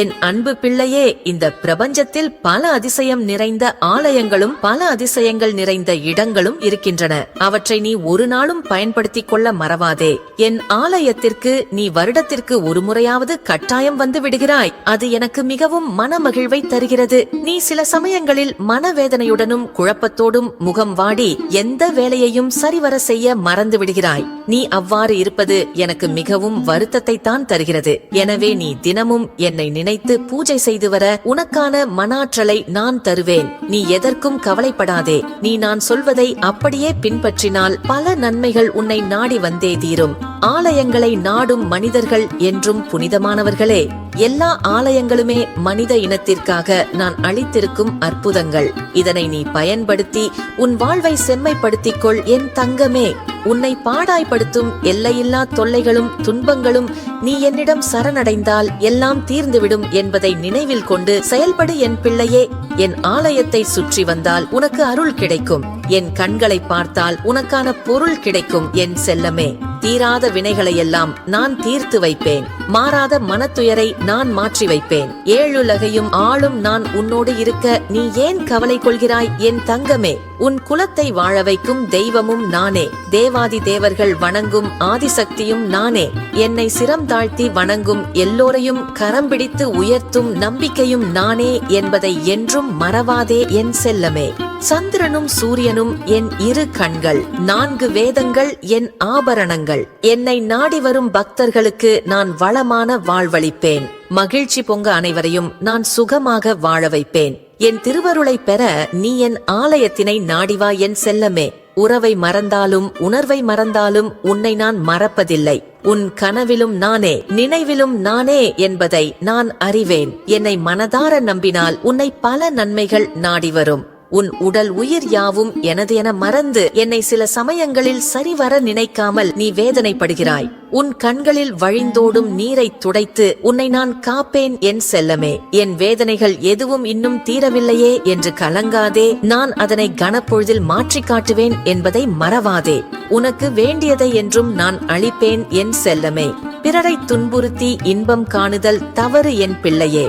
என் அன்பு பிள்ளையே, இந்த பிரபஞ்சத்தில் பல அதிசயம் நிறைந்த ஆலயங்களும் பல அதிசயங்கள் நிறைந்த இடங்களும் இருக்கின்றன. அவற்றை நீ ஒரு நாளும் பயன்படுத்திக் கொள்ள மறவாதே. என் ஆலயத்திற்கு நீ வருடத்திற்கு ஒரு முறையாவது கட்டாயம் வந்து விடுகிறாய். அது எனக்கு மிகவும் மனமகிழ்வை தருகிறது. நீ சில சமயங்களில் மனவேதனையுடனும் குழப்பத்தோடும் முகம் வாடி எந்த வேலையையும் சரிவர செய்ய மறந்து விடுகிறாய். நீ அவ்வாறு இருப்பது எனக்கு மிகவும் வருத்தத்தை தான் தருகிறது. எனவே நீ தினமும் என்னை நினைத்து பூஜை செய்து வர உனக்கான மனாற்றலை நான் தருவேன். நீ எதற்கும் கவலைப்படாதே. நீ நான் சொல்வதை அப்படியே பின்பற்றினால் பல நன்மைகள் உன்னை நாடி வந்தே தீரும். ஆலயங்களை நாடும் மனிதர்கள் என்றும் புனிதமானவர்களே. எல்லா ஆலயங்களுமே மனித இனத்திற்காக நான் அளித்திருக்கும் அற்புதங்கள். இதனை நீ பயன்படுத்தி உன் வாழ்வை செம்மைப்படுத்திக் கொள் என் தங்கமே. உன்னை பாடாய்படுத்தும் எல்லையில்லா தொல்லைகளும் துன்பங்களும் நீ என்னிடம் சரணடைந்தால் எல்லாம் தீர்ந்துவிடும் என்பதை நினைவில் கொண்டு செயல்படு என் பிள்ளையே. என் ஆலயத்தை சுற்றி வந்தால் உனக்கு அருள் கிடைக்கும். என் கண்களை பார்த்தால் உனக்கான பொருள் கிடைக்கும் என் செல்லமே. தீராத வினைகளையெல்லாம் நான் தீர்த்து வைப்பேன். மாறாத மனத்துயரை நான் மாற்றி வைப்பேன். ஏழுலகையும் ஆளும் நான் உன்னோடு இருக்க நீ ஏன் கவலை கொள்கிறாய் என் தங்கமே? உன் குலத்தை வாழ வைக்கும் தெய்வமும் நானே. தேவாதி தேவர்கள் வணங்கும் ஆதிசக்தியும் நானே. என்னை சிரம் தாழ்த்தி வணங்கும் எல்லோரையும் கரம் பிடித்து உயர்த்தும் நம்பிக்கையும் நானே என்பதை என்றும் மறவாதே என் செல்லமே. சந்திரனும் சூரியனும் என் இரு கண்கள், 4 வேதங்கள் என் ஆபரணங்கள். என்னை நாடி வரும் பக்தர்களுக்கு நான் வளமான வாழ்வளிப்பேன். மகிழ்ச்சி பொங்க அனைவரையும் நான் சுகமாக வாழ வைப்பேன். என் திருவருளை பெற நீ என் ஆலயத்தினை நாடிவா என் செல்லமே. உறவை மறந்தாலும் உணர்வை மறந்தாலும் உன்னை நான் மறப்பதில்லை. உன் கனவிலும் நானே, நினைவிலும் நானே என்பதை நான் அறிவேன். என்னை மனதார நம்பினால் உன்னை பல நன்மைகள் நாடி வரும். உன் உடல் உயிர் யாவும் எனது என மறந்து என்னை சில சமயங்களில் சரிவர நினைக்காமல் நீ வேதனைப்படுகிறாய். உன் கண்களில் வழிந்தோடும் நீரை துடைத்து உன்னை நான் காப்பேன் என் செல்லமே. என் வேதனைகள் எதுவும் இன்னும் தீரவில்லையே என்று கலங்காதே. நான் அதனை கனப்பொழுதில் மாற்றி காட்டுவேன் என்பதை மறவாதே. உனக்கு வேண்டியதை என்றும் நான் அளிப்பேன் என் செல்லமே. பிறரை துன்புறுத்தி இன்பம் காணுதல் தவறு என் பிள்ளையே.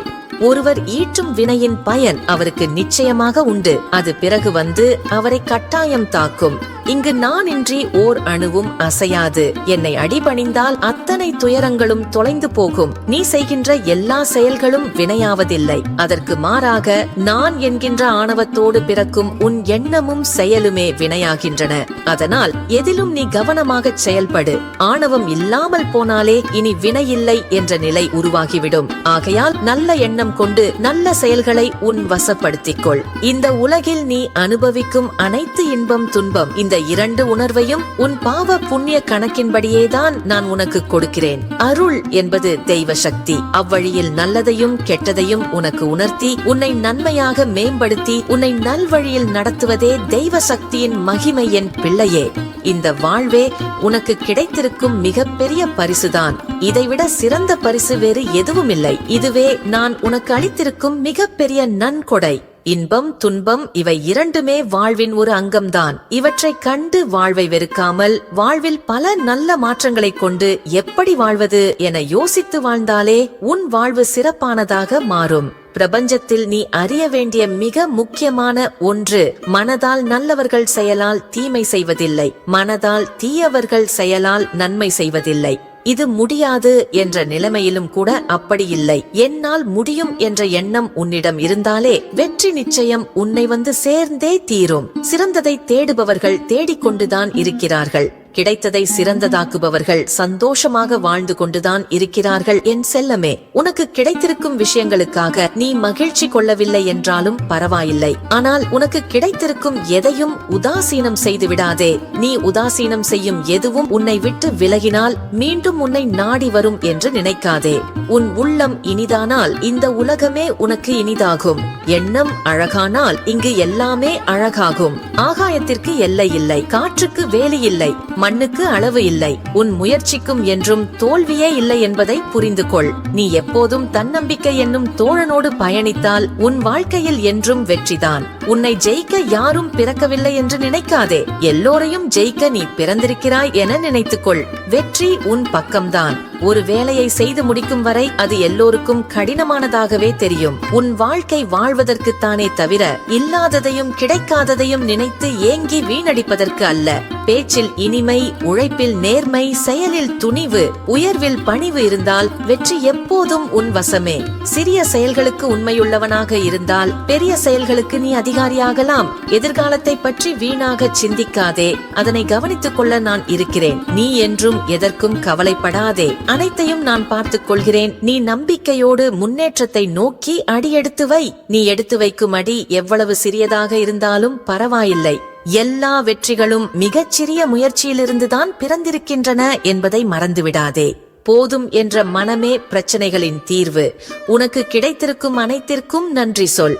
ஒருவர் ஈற்றும் வினையின் பயன் அவருக்கு நிச்சயமாக உண்டு. அது பிறகு வந்து அவரை கட்டாயம் தாக்கும். இங்கு நான் இன்றி ஓர் அணுவும் அசையாது. என்னை அடிபணிந்தால் அத்தனை துயரங்களும் தொலைந்து போகும். நீ செய்கின்ற எல்லா செயல்களும் வினையாவதில்லை. அதற்கு மாறாக நான் என்கின்ற ஆணவத்தோடு பிறக்கும் உன் எண்ணமும் செயலுமே வினையாகின்றன. அதனால் எதிலும் நீ கவனமாக செயல்படு. ஆணவம் இல்லாமல் போனாலே இனி வினையில்லை என்ற நிலை உருவாகிவிடும். ஆகையால் நல்ல எண்ணம் கொண்டு நல்ல செயல்களை உன் வசப்படுத்திக் கொள். இந்த உலகில் நீ அனுபவிக்கும் அனைத்து இன்பம் துன்பம் இந்த 2 உணர்வையும் உன் பாவ புண்ணிய கணக்கின்படியேதான் நான் உனக்கு கொடுக்கிறேன். அருள் என்பது தெய்வ சக்தி. அவ்வழியில் நல்லதையும் கெட்டதையும் உனக்கு உணர்த்தி உன்னை நன்மையாக மேம்படுத்தி உன்னை நல்வழியில் நடத்துவதே தெய்வ சக்தியின் மகிமை என் பிள்ளையே. இந்த வாழ்வே உனக்கு கிடைத்திருக்கும் மிகப்பெரிய பரிசுதான். இதைவிட சிறந்த பரிசு வேறு எதுவும் இல்லை. இதுவே நான் உனக்கு அளித்திருக்கும் மிகப்பெரிய நன்கொடை. இன்பம் துன்பம் இவை 2மே வாழ்வின் ஒரு அங்கம்தான். இவற்றை கண்டு வாழ்வை வெறுக்காமல் வாழ்வில் பல நல்ல மாற்றங்களை கொண்டு எப்படி வாழ்வது என யோசித்து வாழ்ந்தாலே உன் வாழ்வு சிறப்பானதாக மாறும். பிரபஞ்சத்தில் நீ அறிய வேண்டிய மிக முக்கியமான ஒன்று, மனதால் நல்லவர்கள் செயலால் தீமை செய்வதில்லை, மனதால் தீயவர்கள் செயலால் நன்மை செய்வதில்லை. இது முடியாது என்ற நிலைமையிலும் கூட அப்படி இல்லை. என்னால் முடியும் என்ற எண்ணம் உன்னிடம் இருந்தாலே வெற்றி நிச்சயம் உன்னை வந்து சேர்ந்தே தீரும். சிறந்ததை தேடுபவர்கள் தேடிக்கொண்டுதான் இருக்கிறார்கள். கிடைத்ததை சிறந்ததாக்குபவர்கள் சந்தோஷமாக வாழ்ந்து கொண்டுதான் இருக்கிறார்கள் என் செல்லமே. உனக்கு கிடைத்திருக்கும் விஷயங்களுக்காக நீ மகிழ்ச்சி கொள்ளவில்லை என்றாலும் பரவாயில்லை. ஆனால் உனக்கு கிடைத்திருக்கும் எதையும் உதாசீனம் செய்து விடாதே. நீ உதாசீனம் செய்யும் எதுவும் உன்னை விட்டு விலகினால் மீண்டும் உன்னை நாடி வரும் என்று நினைக்காதே. உன் உள்ளம் இனிதானால் இந்த உலகமே உனக்கு இனிதாகும். எண்ணம் அழகானால் இங்கு எல்லாமே அழகாகும். ஆகாயத்திற்கு எல்லை இல்லை, காற்றுக்கு வேலி இல்லை, மண்ணுக்கு அளவு இல்லை. உன் முயற்சிக்கும் என்றும் தோல்வியே இல்லை என்பதை புரிந்து கொள். நீ எப்போதும் தன்னம்பிக்கை என்னும் தோழனோடு பயணித்தால் உன் வாழ்க்கையில் என்றும் வெற்றிதான். உன்னை ஜெயிக்க யாரும் பிறக்கவில்லை என்று நினைக்காதே. எல்லோரையும் ஜெயிக்க நீ பிறந்திருக்கிறாய் என நினைத்துக்கொள். வெற்றி உன் பக்கம்தான். ஒரு வேலையை செய்து முடிக்கும் வரை அது எல்லோருக்கும் கடினமானதாகவே தெரியும். உன் வாழ்க்கை வாழ்வதற்குத்தானே தவிர இல்லாததையும் கிடைக்காததையும் நினைத்து ஏங்கி வீணடிப்பதற்கு அல்ல. பேச்சில் இனிமை, உழைப்பில் நேர்மை, செயலில் துணிவு, உயர்வில் பணிவு இருந்தால் வெற்றி எப்போதும் உன் வசமே. சிறிய செயல்களுக்கு உண்மையுள்ளவனாக இருந்தால் பெரிய செயல்களுக்கு நீ அதிகாரியாகலாம். எதிர்காலத்தை பற்றி வீணாக சிந்திக்காதே. அதனை கவனித்துக் கொள்ள நான் இருக்கிறேன். நீ என்றும் எதற்கும் கவலைப்படாதே. அனைத்தையும் நான் பார்த்துக் கொள்கிறேன். நீ நம்பிக்கையோடு முன்னேற்றத்தை நோக்கி அடியெடுத்து வை. நீ எடுத்து வைக்கும் அடி எவ்வளவு சிறியதாக இருந்தாலும் பரவாயில்லை. எல்லா வெற்றிகளும் மிகச்சிறிய முயற்சியிலிருந்துதான் பிறந்திருக்கின்றன என்பதை மறந்துவிடாதே. போதும் என்ற மனமே பிரச்சனைகளின் தீர்வு. உனக்கு கிடைத்திருக்கும் அனைத்திற்கும் நன்றி சொல்.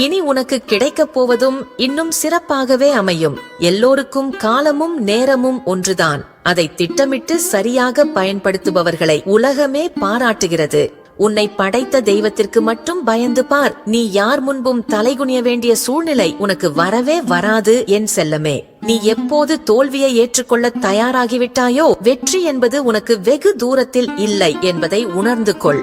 இனி உனக்கு கிடைக்கப் போவதும் இன்னும் சிறப்பாகவே அமையும். எல்லோருக்கும் காலமும் நேரமும் ஒன்றுதான். அதை திட்டமிட்டு சரியாக பயன்படுத்துபவர்களை உலகமே பாராட்டுகிறது. உன்னை படைத்த தெய்வத்திற்கு மட்டும் பயந்து பார். நீ யார் முன்பும் தலைகுனிய வேண்டிய சூழ்நிலை உனக்கு வரவே வராது என் செல்லமே. நீ எப்போது தோல்வியை ஏற்றுக்கொள்ள தயாராகிவிட்டாயோ வெற்றி என்பது உனக்கு வெகு தூரத்தில் இல்லை என்பதை உணர்ந்து கொள்.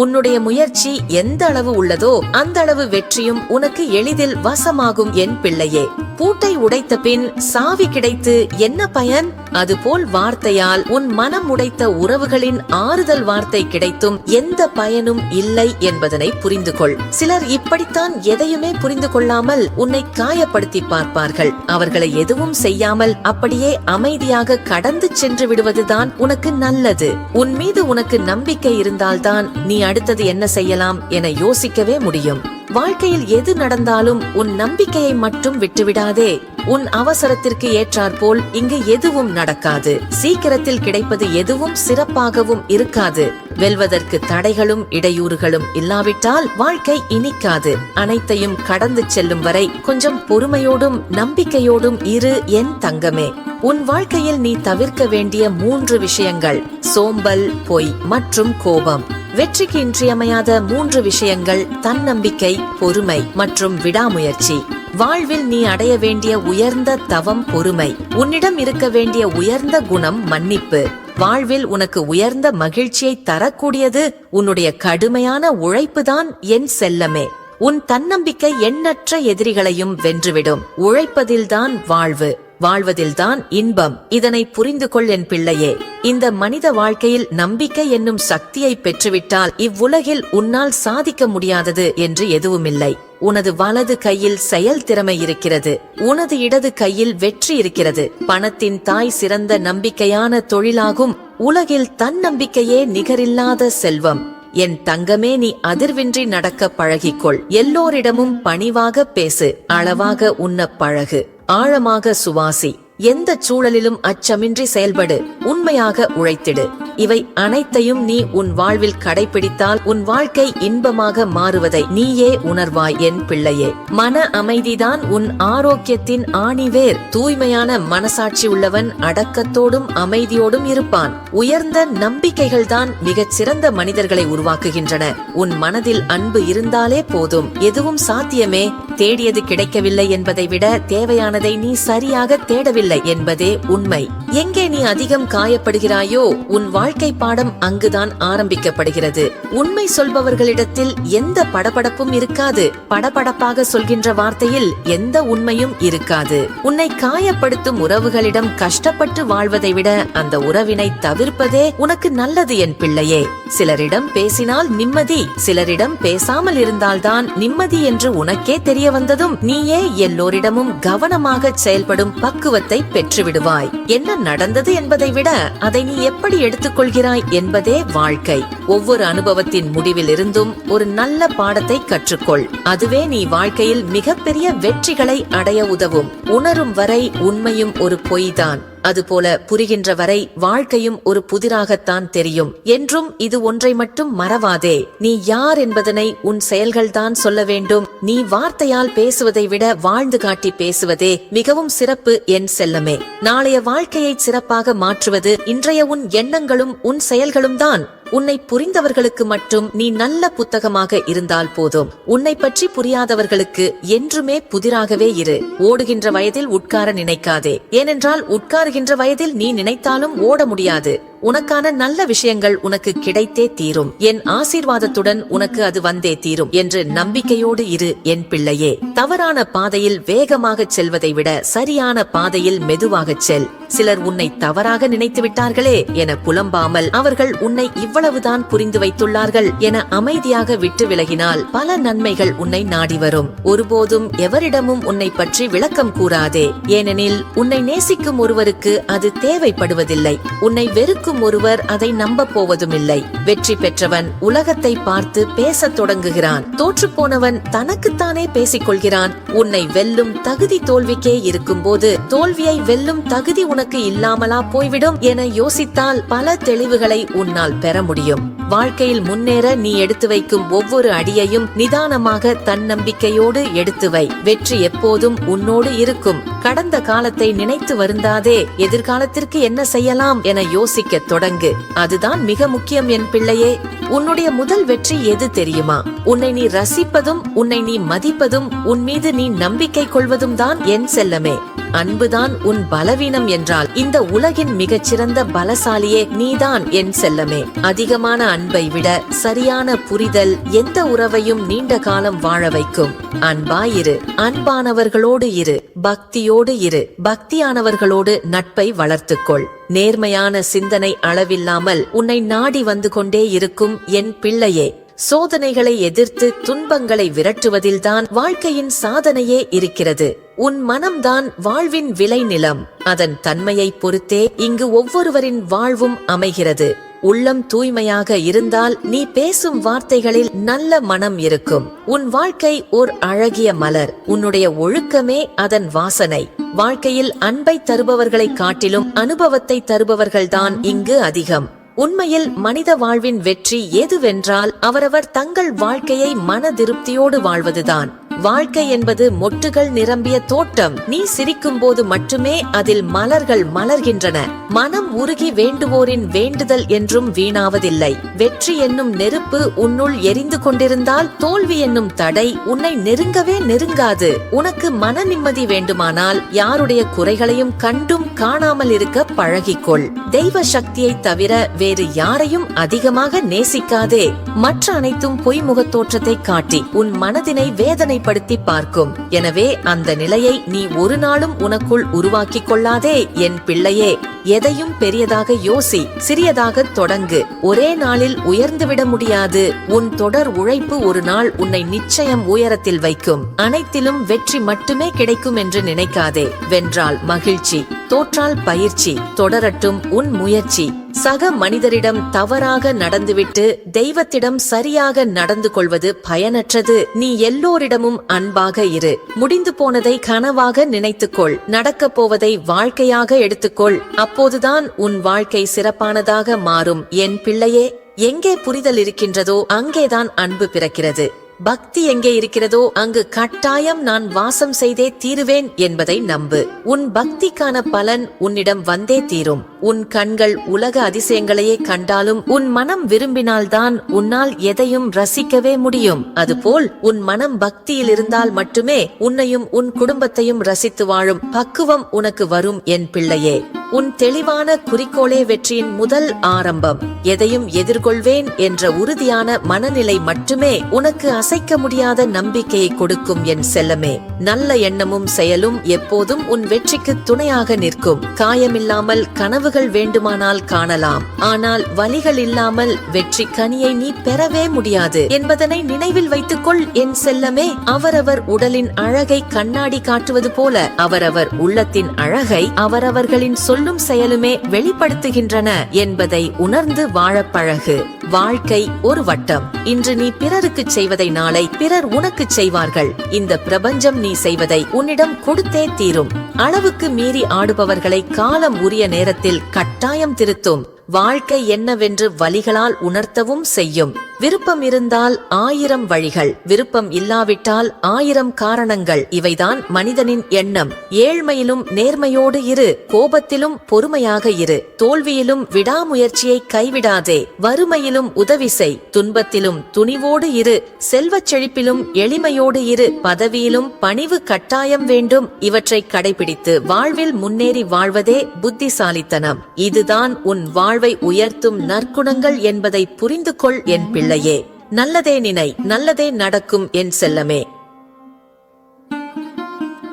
உன்னுடைய முயற்சி எந்த அளவு உள்ளதோ அந்த அளவு வெற்றியும் உனக்கு எளிதில் வசமாகும் என் பிள்ளையே. பூட்டை உடைத்த பின் சாவி கிடைத்து என்ன பயன்? அதுபோல் வார்த்தையால் உன் மனம் உடைத்த உறவுகளின் ஆறுதல் வார்த்தை கிடைத்தும் எந்த பயனும் இல்லை என்பதனை புரிந்து கொள். சிலர் இப்படித்தான் எதையுமே புரிந்து கொள்ளாமல் உன்னை காயப்படுத்தி பார்ப்பார்கள். அவர்களை எதுவும் செய்யாமல் அப்படியே அமைதியாக கடந்து சென்று விடுவதுதான் உனக்கு நல்லது. உன் மீது உனக்கு நம்பிக்கை இருந்தால்தான் நீ அடுத்தது என்ன செய்யலாம் என யோசிக்கவே முடியும். வாழ்க்கையில் எது நடந்தாலும் உன் நம்பிக்கையை மட்டும் விட்டுவிடாதே. உன் அவசரத்திற்கு ஏற்றாற்போல் இங்கு எதுவும் நடக்காது. சீக்கிரத்தில் கிடைப்பது எதுவும் சிறப்பாகவும் இருக்காது. வெல்வதற்கு தடைகளும் இடையூறுகளும் இல்லாவிட்டால் வாழ்க்கை இனிக்காது. அனைத்தையும் கடந்து செல்லும் வரை கொஞ்சம் பொறுமையோடும் நம்பிக்கையோடும் இரு என் தங்கமே. உன் வாழ்க்கையில் நீ தவிர்க்க வேண்டிய 3 விஷயங்கள்: சோம்பல், பொய் மற்றும் கோபம். வெற்றிக்கு இன்றியமையாத 3 விஷயங்கள்: தன்னம்பிக்கை, பொறுமை மற்றும் விடாமுயற்சி. வாழ்வில் நீ அடைய வேண்டிய உயர்ந்த தவம் பொறுமை. உன்னிடம் இருக்க வேண்டிய உயர்ந்த குணம் மன்னிப்பு. வாழ்வில் உனக்கு உயர்ந்த மகிழ்ச்சியை தரக்கூடியது உன்னுடைய கடுமையான உழைப்புதான் என் செல்லமே. உன் தன்னம்பிக்கை எண்ணற்ற எதிரிகளையும் வென்றுவிடும். உழைப்பதில்தான் வாழ்வு, வாழ்வதில்தான் இன்பம். இதனை புரிந்து கொள் என் பிள்ளையே. இந்த மனித வாழ்க்கையில் நம்பிக்கை என்னும் சக்தியை பெற்றுவிட்டால் இவ்வுலகில் உன்னால் சாதிக்க முடியாதது என்று எதுவுமில்லை. உனது வலது கையில் செயல் திறமை இருக்கிறது. உனது இடது கையில் வெற்றி இருக்கிறது. பணத்தின் தாய் சிறந்த நம்பிக்கையான தொழிலாகும். உலகில் தன்னம்பிக்கையே நிகரில்லாத செல்வம். என் தங்கமே, நீ அதிர்வின்றி நடக்க பழகிக்கொள். எல்லோரிடமும் பணிவாக பேசு. அளவாக உண்ண பழகு. ஆழமாக சுவாசி. எந்த சூழலிலும் அச்சமின்றி செயல்படு. உண்மையாக உழைத்திடு. இவை அனைத்தையும் நீ உன் வாழ்வில் கடைபிடித்தால் உன் வாழ்க்கை இன்பமாக மாறுவதை நீயே உணர்வாய் என் பிள்ளையே. மன அமைதிதான் உன் ஆரோக்கியத்தின் ஆணிவேர். தூய்மையான மனசாட்சி உள்ளவன் அடக்கத்தோடும் அமைதியோடும் இருப்பான். உயர்ந்த நம்பிக்கைகள் தான் மிகச் சிறந்த மனிதர்களை உருவாக்குகின்றன. உன் மனதில் அன்பு இருந்தாலே போதும். எதுவும் சாத்தியமே. தேடியது கிடைக்கவில்லை என்பதை விட தேவையானதை நீ சரியாக தேடவில்லை என்பதே உண்மை. எங்கே நீ அதிகம் காயப்படுகிறாயோ உன் வாழ்க்கை பாடம் அங்குதான் ஆரம்பிக்கப்படுகிறது. உண்மை சொல்பவர்களிடத்தில் எந்த படபடப்பும் இருக்காது. படபடப்பாக சொல்கின்ற வார்த்தையில் எந்த உண்மையும் இருக்காது. உன்னை காயப்படுத்தும் உறவுகளிடம் கஷ்டப்பட்டு வாழ்வதை விட அந்த உறவினை தவிர்ப்பதே உனக்கு நல்லது என் பிள்ளையே. சிலரிடம் பேசினால் நிம்மதி, சிலரிடம் பேசாமல் இருந்தால்தான் நிம்மதி என்று உனக்கே தெரிய வந்ததும் நீயே எல்லோரிடமும் கவனமாக செயல்படும் பக்குவத்தை பெற்றுவிடுவாய். என்ன நடந்தது என்பதை விட அதை நீ எப்படி எடுத்துக்கொள்கிறாய் என்பதே வாழ்க்கை. ஒவ்வொரு அனுபவத்தின் முடிவில் இருந்தும் ஒரு நல்ல பாடத்தை கற்றுக்கொள். அதுவே நீ வாழ்க்கையில் மிகப்பெரிய வெற்றிகளை அடைய உதவும். உணரும் வரை உண்மையும் ஒரு பொய்தான். அதுபோல புரிகின்ற வரை வாழ்க்கையும் ஒரு புதிராகத்தான் தெரியும். என்றும் இது ஒன்றை மட்டும் மறவாதே. நீ யார் என்பதனை உன் செயல்கள்தான் சொல்ல வேண்டும். நீ வார்த்தையால் பேசுவதை விட வாழ்ந்து காட்டி பேசுவதே மிகவும் சிறப்பு என் செல்லமே. நாளைய வாழ்க்கையை சிறப்பாக மாற்றுவது இன்றைய உன் எண்ணங்களும் உன் செயல்களும் தான். உன்னை புரிந்தவர்களுக்கு மட்டும் நீ நல்ல புத்தகமாக இருந்தால் போதும். உன்னை பற்றி புரியாதவர்களுக்கு என்றுமே புதிராகவே இரு. ஓடுகின்ற வயதில் உட்கார நினைக்காதே. ஏனென்றால் உட்காருகின்ற வயதில் நீ நினைத்தாலும் ஓட முடியாது. உனக்கான நல்ல விஷயங்கள் உனக்கு கிடைத்தே தீரும். என் ஆசீர்வாதத்துடன் உனக்கு அது வந்தே தீரும் என்று நம்பிக்கையோடு இரு என் பிள்ளையே. தவறான பாதையில் வேகமாக செல்வதை விட சரியான பாதையில் மெதுவாக செல். சிலர் உன்னை தவறாக நினைத்து விட்டார்களே என புலம்பாமல், அவர்கள் உன்னை இவ்வளவுதான் புரிந்து வைத்துள்ளார்கள் என அமைதியாக விட்டு விலகினால் பல நன்மைகள் உன்னை நாடி வரும். ஒருபோதும் எவரிடமும் உன்னை பற்றி விளக்கம் கூறாதே. ஏனெனில் உன்னை நேசிக்கும் ஒருவருக்கு அது தேவைப்படுவதில்லை. உன்னை வெறுக்கும் ஒருவர் அதை நம்ப போவதும் இல்லை. வெற்றி பெற்றவன் உலகத்தை பார்த்து பேசத் தொடங்குகிறான். தோற்று போனவன் தனக்குத்தானே பேசிக் கொள்கிறான். உன்னை வெல்லும் தகுதி தோல்விக்கே இருக்கும் போது தோல்வியை வெல்லும் தகுதி உனக்கு இல்லாமலா போய்விடும் என யோசித்தால் பல தெளிவுகளை உன்னால் பெற முடியும். வாழ்க்கையில் முன்னேற நீ எடுத்து வைக்கும் ஒவ்வொரு அடியையும் நிதானமாக தன்னம்பிக்கையோடு எடுத்து வை. வெற்றி எப்போதும் உன்னோடு இருக்கும். கடந்த காலத்தை நினைத்து வருந்தாதே. எதிர்காலத்திற்கு என்ன செய்யலாம் என யோசிக்க தொடங்கு. அதுதான் மிக முக்கியம் என் பிள்ளையே. உன்னுடைய முதல் வெற்றி எது தெரியுமா? உன்னை நீ ரசிப்பதும், உன்னை நீ மதிப்பதும், உன் மீது நீ நம்பிக்கை கொள்வதும் தான் என் செல்லமே. அன்புதான் உன் பலவீனம் என்றால் இந்த உலகின் மிகச்சிறந்த பலசாலியே நீதான் என் செல்லமே. அதிகமான அன்பை விட சரியான புரிதல் எந்த உறவையும் நீண்ட காலம் வாழ வைக்கும். அன்பாயிரு, அன்பானவர்களோடு இரு, பக்தியோடு இரு, பக்தியானவர்களோடு நட்பை வளர்த்துக்கொள். நேர்மையான சிந்தனை அளவில்லாமல் உன்னை நாடி வந்து கொண்டே இருக்கும் என் பிள்ளையே. சோதனைகளை எதிர்த்து துன்பங்களை விரட்டுவதில்தான் வாழ்க்கையின் சாதனையே இருக்கிறது. உன் மனம்தான் வாழ்வின் விளைநிலம். அதன் தன்மையை பொறுத்தே இங்கு ஒவ்வொருவரின் வாழ்வும் அமைகிறது. உள்ளம் தூய்மையாக இருந்தால் நீ பேசும் வார்த்தைகளில் நல்ல மனம் இருக்கும். உன் வாழ்க்கை ஓர் அழகிய மலர். உன்னுடைய ஒழுக்கமே அதன் வாசனை. வாழ்க்கையில் அன்பை தருபவர்களை காட்டிலும் அனுபவத்தை தருபவர்கள்தான் இங்கு அதிகம். உண்மையில் மனித வாழ்வின் வெற்றி எதுவென்றால் அவரவர் தங்கள் வாழ்க்கையை மன திருப்தியோடு வாழ்வதுதான். வாழ்க்கை என்பது மொட்டுகள் நிரம்பிய தோட்டம். நீ சிரிக்கும் போது மட்டுமே அதில் மலர்கள் மலர்கின்றன. மனம் உருகி வேண்டுவோரின் வேண்டுதல் என்றும் வீணாவதில்லை. வெற்றி என்னும் நெருப்பு உன்னுள் எரிந்து கொண்டிருந்தால் தோல்வி என்னும் தடை உன்னை நெருங்கவே நெருங்காது. உனக்கு மன நிம்மதி வேண்டுமானால் யாருடைய குறைகளையும் கண்டும் காணாமல் இருக்க பழகிக்கொள். தெய்வ சக்தியை தவிர வேறு யாரையும் அதிகமாக நேசிக்காதே. மற்ற அனைத்தும் பொய்முகத் தோற்றத்தை காட்டி உன் மனதினை வேதனைப்படுத்தி பார்க்கும். எனவே அந்த நிலையை நீ ஒரு நாளும் உனக்குள் உருவாக்கிக் கொள்ளாதே என் பிள்ளையே. எதையும் பெரியதாக யோசி, சிறியதாக தொடங்கு. ஒரே நாளில் உயர்ந்துவிட முடியாது. உன் தொடர் உழைப்பு ஒரு நாள் உன்னை நிச்சயம் உயரத்தில் வைக்கும். அனைத்திலும் வெற்றி மட்டுமே கிடைக்கும் என்று நினைக்காதே. வென்றால் மகிழ்ச்சி, தோற்றால் பயிற்சி. தொடரட்டும் உன் முயற்சி. சக மனிதரிடம் தவறாக நடந்துவிட்டு தெய்வத்திடம் சரியாக நடந்து கொள்வது பயனற்றது. நீ எல்லோரிடமும் அன்பாக இரு. முடிந்து போனதை கனவாக நினைத்துக்கொள். நடக்கப் போவதை வாழ்க்கையாக எடுத்துக்கொள். அப்போதுதான் உன் வாழ்க்கை சிறப்பானதாக மாறும் என் பிள்ளையே. எங்கே புரிதல் இருக்கின்றதோ அங்கேதான் அன்பு பிறக்கிறது. பக்தி எங்கே இருக்கிறதோ அங்கு கட்டாயம் நான் வாசம் செய்தே தீருவேன் என்பதை நம்பு. உன் பக்திக்கான பலன் உன்னிடம் வந்தே தீரும். உன் கண்கள் உலக அதிசயங்களையே கண்டாலும் உன் மனம் விரும்பினால்தான் உன்னால் எதையும் ரசிக்கவே முடியும். அதுபோல் உன் மனம் பக்தியில் இருந்தால் மட்டுமே உன்னையும் உன் குடும்பத்தையும் ரசித்து வாழும் பக்குவம் உனக்கு வரும் என் பிள்ளையே. உன் தெளிவான குறிக்கோளே வெற்றியின் முதல் ஆரம்பம். எதையும் எதிர்கொள்வேன் என்ற உறுதியான மனநிலை மட்டுமே உனக்கு அசைக்க முடியாத நம்பிக்கையை கொடுக்கும் என் செல்லமே. நல்ல எண்ணமும் செயலும் எப்போதும் உன் வெற்றிக்கு துணையாக நிற்கும். காயமில்லாமல் கனவுகள் வேண்டுமானால் காணலாம், ஆனால் வலிகள் இல்லாமல் வெற்றி கனியை நீ பெறவே முடியாது என்பதனை நினைவில் வைத்துக்கொள் என் செல்லமே. அவரவர் உடலின் அழகை கண்ணாடி காட்டுவது போல அவரவர் உள்ளத்தின் அழகை அவரவர்களின் சொல்லும் செயலுமே வெளிப்படுத்துகின்றன என்பதை உணர்ந்து வாழப் பழகு. வாழ்க்கை ஒரு வட்டம். இன்று நீ பிறருக்கு செய்வதை நாளை பிறர் உனக்கு செய்வார்கள். இந்த பிரபஞ்சம் நீ செய்வதை உன்னிடம் கொடுத்தே தீரும். அளவுக்கு மீறி ஆடுபவர்களை காலம் உரிய நேரத்தில் கட்டாயம் திருத்தும். வாழ்க்கை என்னவென்று வலிகளால் உணர்த்தவும் செய்யும். விருப்பம் இருந்தால் 1000 வழிகள், விருப்பம் இல்லாவிட்டால் 1000 காரணங்கள். இவைதான் மனிதனின் எண்ணம். ஏழ்மையிலும் நேர்மையோடு இரு, கோபத்திலும் பொறுமையாக இரு, தோல்வியிலும் விடாமுயற்சியை கைவிடாதே, வறுமையிலும் உதவி செய், துன்பத்திலும் துணிவோடு இரு, செல்வச் செழிப்பிலும் எளிமையோடு இரு, பதவியிலும் பணிவு கட்டாயம் வேண்டும். இவற்றை கடைபிடித்து வாழ்வில் முன்னேறி வாழ்வதே புத்திசாலித்தனம். இதுதான் உன் வாழ்வை உயர்த்தும் நற்குணங்கள் என்பதை புரிந்து கொள் என் பிள்ளையே. நல்லதே நினை, நல்லதே நடக்கும் என் செல்லமே.